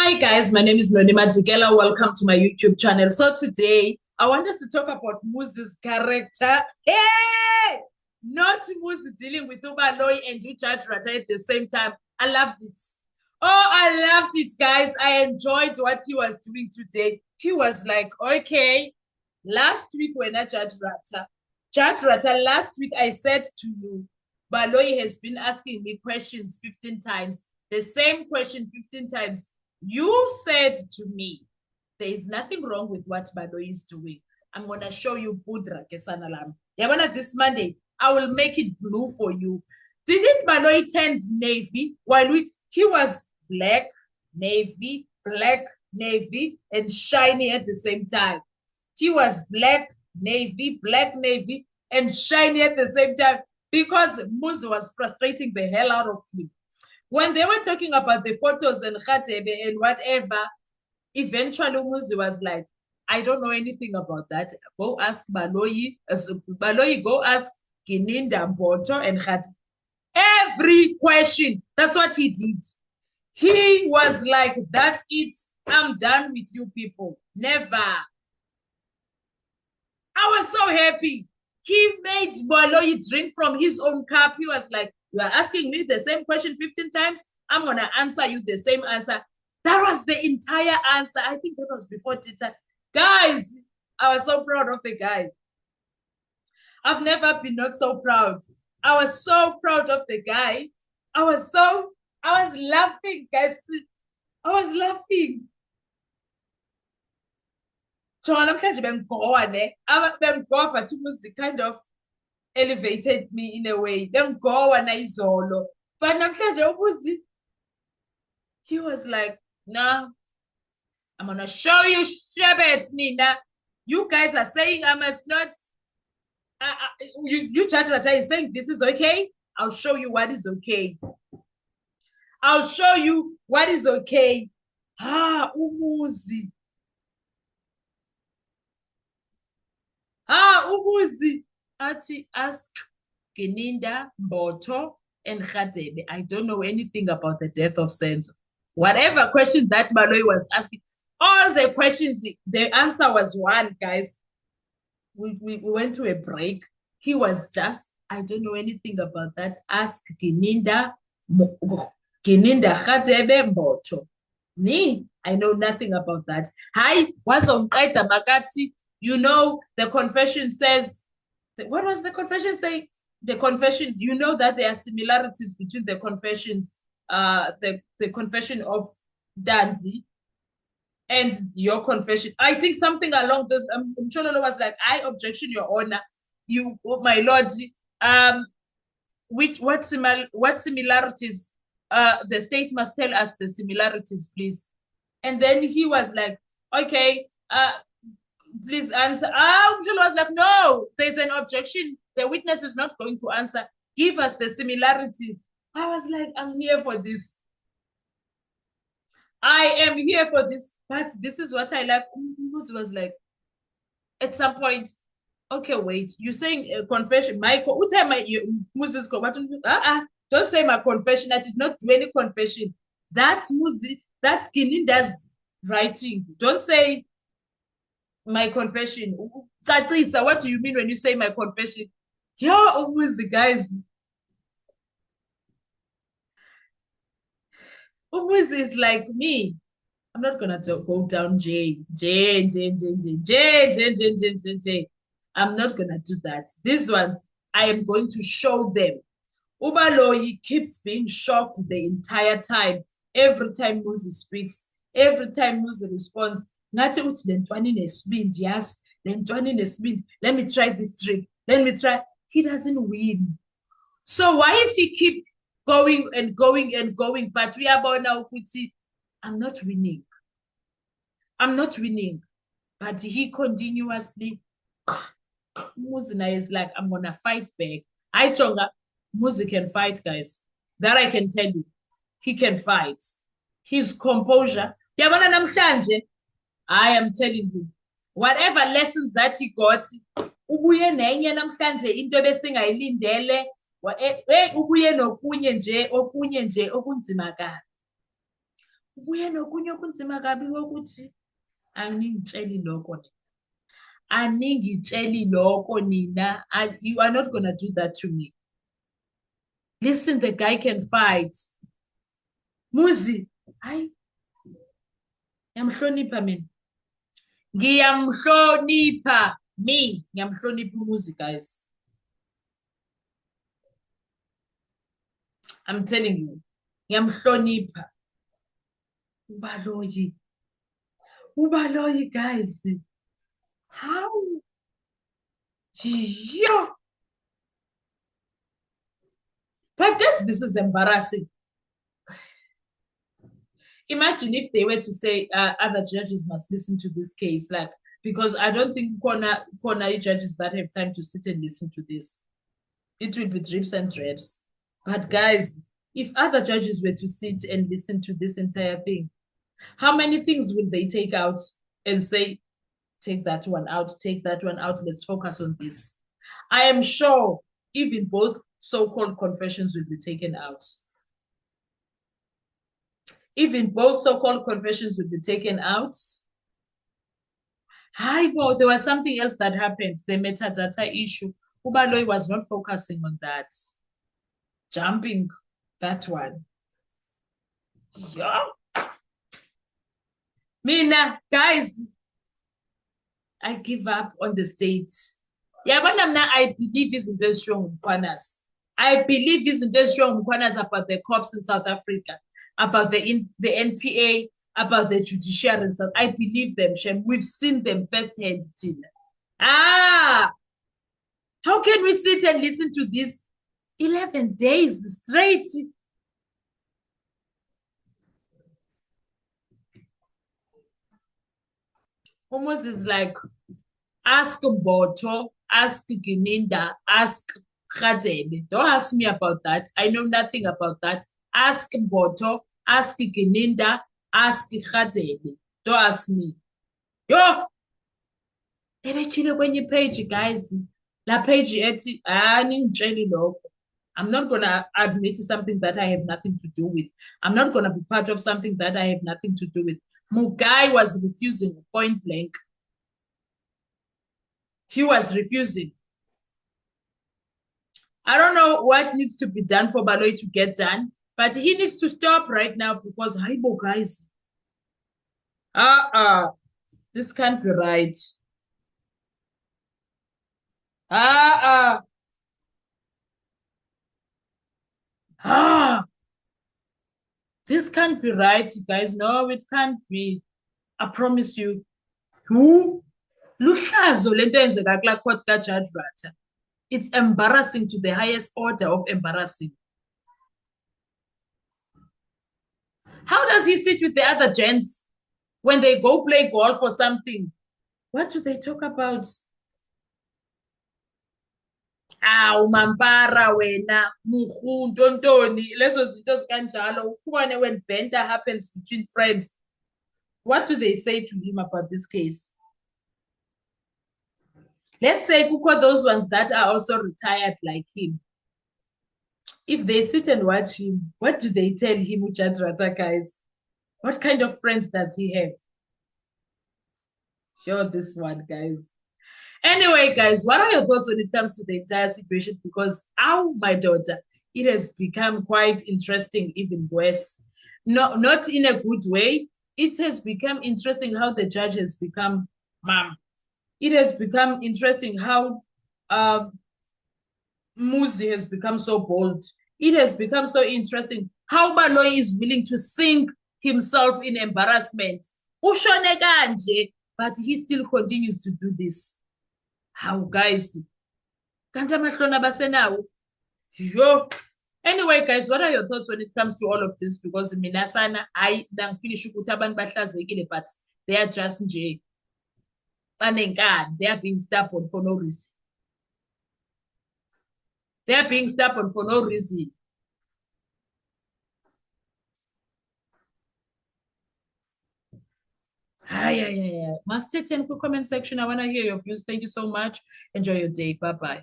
Hi guys, my name is Nonima Dikela. Welcome to my YouTube channel. So today I want us to talk about Muzi's character. Hey! Not Muzi dealing with Ubaloyi and Judge Rata at the same time. I loved it. Oh, I loved it, guys. I enjoyed what he was doing today. He was like, okay, last week when I Judge Rata, last week I said to you, Baloyi has been asking me questions 15 times. The same question 15 times. You said to me, there is nothing wrong with what Baloyi is doing. I'm going to show you Budra Kesanalam. Yabana, this Monday, I will make it blue for you. Didn't Baloyi turn navy while he was black, navy, and shiny at the same time? He was black, navy, and shiny at the same time because Muzi was frustrating the hell out of him. When they were talking about the photos and Khatebe and whatever, eventually Muzi was like, I don't know anything about that. Go ask Baloyi. Baloyi, go ask Gininda, Mboto, and Khatebe. Every question. That's what he did. He was like, that's it. I'm done with you people. Never. I was so happy. He made Baloyi drink from his own cup. He was like, you are asking me the same question 15 times. I'm going to answer you the same answer. That was the entire answer. I think that was before Tita. Guys, I was so proud of the guy. I've never been not so proud. I was so proud of the guy. I was laughing, guys. I was laughing. Namhlanje bengigowa ne. Bengigowa but Muzi kind of elevated me in a way. Bengigowa na izolo. But namhlanje Muzi, he was like, nah, I'm gonna show you Shebet, Nina. You guys are saying I must not. You Judge Rata is saying this is okay. I'll show you what is okay. I'll show you what is okay. Umuzi. Umuzi. Ati ask Gininda, Mboto, and Khatebe. I don't know anything about the death of Senzo. Whatever question that Baloyi was asking, all the questions, the answer was one, guys. We went to a break. He was just, I don't know anything about that. Ask Gininda, Khatebe, Mboto. Me, I know nothing about that. Hi, what's on Kaita Makati? You know, the confession says, what was the confession saying? The confession, you know that there are similarities between the confessions, the confession of Danzi and your confession. I think something along those. Mshololo was like, I objection, Your Honor. You, my lord. What similarities? The state must tell us the similarities, please. And then he was like, okay. Please answer. Mshololo was like, no, there's an objection. The witness is not going to answer. Give us the similarities. I was like, I'm here for this. I am here for this. But this is what I like. Muzi was like, at some point, okay, wait, you're saying a confession. Don't say my confession. I did not do any confession. That's Muzi. That's Gininda's writing. Don't say my confession. Lisa, what do you mean when you say my confession? Yo, Muzi, guys. Muzi is like me. I'm not gonna go down J. I'm not gonna do that. These ones, I am going to show them. Ubaloyi keeps being shocked the entire time. Every time Muzi speaks, every time Muzi responds, Ngathi uthi lentwana inesibindi, yes, lentwana inesibindi. Let me try this trick. Let me try. He doesn't win. So why is he keep going and going and going? But we are now, I'm not winning. I'm not winning. But he continuously, Muzina is like, I'm gonna fight back. I Chonga, Muzi can fight, guys. That I can tell you. He can fight. His composure. Yabana namhlanje, I am telling you, whatever lessons that he got, ubuye nenye namhlanje into besingayilindele, ubuye nokunye nje okunzima kabi. Kubuye nokunye okunzima kabi wokuthi angingitsheli lokho nina. Aningitsheli lokho nina. You are not gonna do that to me. Listen, the guy can fight. Muzi, hayi, ngiyamhlonipha mina. Ngiyamhlonipha. Me, ngiyamhlonipha umuzi, guys. I'm telling you. Ngiyamhlonipha. Ubaloyi. Ubaloyi, guys. How? Yo. But guys, this is embarrassing. Imagine if they were to say other judges must listen to this case, like, because I don't think corner judges that have time to sit and listen to this. It will be drips and drabs. But guys, if other judges were to sit and listen to this entire thing, how many things will they take out and say, take that one out, take that one out, let's focus on this? I am sure even both so-called confessions will be taken out. Even both so-called confessions will be taken out. Hi, Bo, there was something else that happened, the metadata issue. Ubaloyi was not focusing on that. Jumping that one. Yeah. Mina, guys, I give up on the state. Yeah, but now I believe izinto ezishiwo nguMkhwanazi. I believe izinto ezishiwo nguMkhwanazi about the cops in South Africa, about the NPA, about the judiciary. I believe them, Shem. We've seen them firsthand, Tina. How can we sit and listen to this 11 days straight? Almost is like, ask Boto, ask Gininda, ask Khadebe. Don't ask me about that. I know nothing about that. Ask Boto, ask Gininda, ask Khadebe. Don't ask me. Yo! Ebechile kwenye page, guys. La page ethi, ningitsheli lokho. I'm not going to admit to something that I have nothing to do with. I'm not going to be part of something that I have nothing to do with. Mugai was refusing point blank. He was refusing. I don't know what needs to be done for Baloyi to get done, but he needs to stop right now because, Haibo, guys. This can't be right. This can't be right, guys. No, it can't be. I promise you. Who? Luhlazo lento eyenzeka kula court kaJudge Ratha. It's embarrassing to the highest order of embarrassing. How does he sit with the other gents when they go play golf or something? What do they talk about? Umampara wena, Muhu, Ntontoni, lezo zinto zikanjalo. Ukhubane when banter happens between friends. What do they say to him about this case? Let's say Kuko, those ones that are also retired like him. If they sit and watch him, what do they tell him, Judge Ratha, guys? What kind of friends does he have? Sure, this one, guys. Anyway, guys, what are your thoughts when it comes to the entire situation? Because, my daughter, it has become quite interesting, even worse. No, not in a good way. It has become interesting how the judge has become mom. It has become interesting how Muzi has become so bold. It has become so interesting how Baloyi is willing to sink himself in embarrassment. Ushone kanje, but he still continues to do this. How, guys? Kanti amahloni abasenawo? Yo. Anyway, guys, what are your thoughts when it comes to all of this? Because mina sana, ngifinish ukuthi abantu bahlazekile, but they are just nje banenkani. They are being stubborn for no reason. They are being stubborn for no reason. Must hit in the comment section. I want to hear your views. Thank you so much. Enjoy your day. Bye-bye.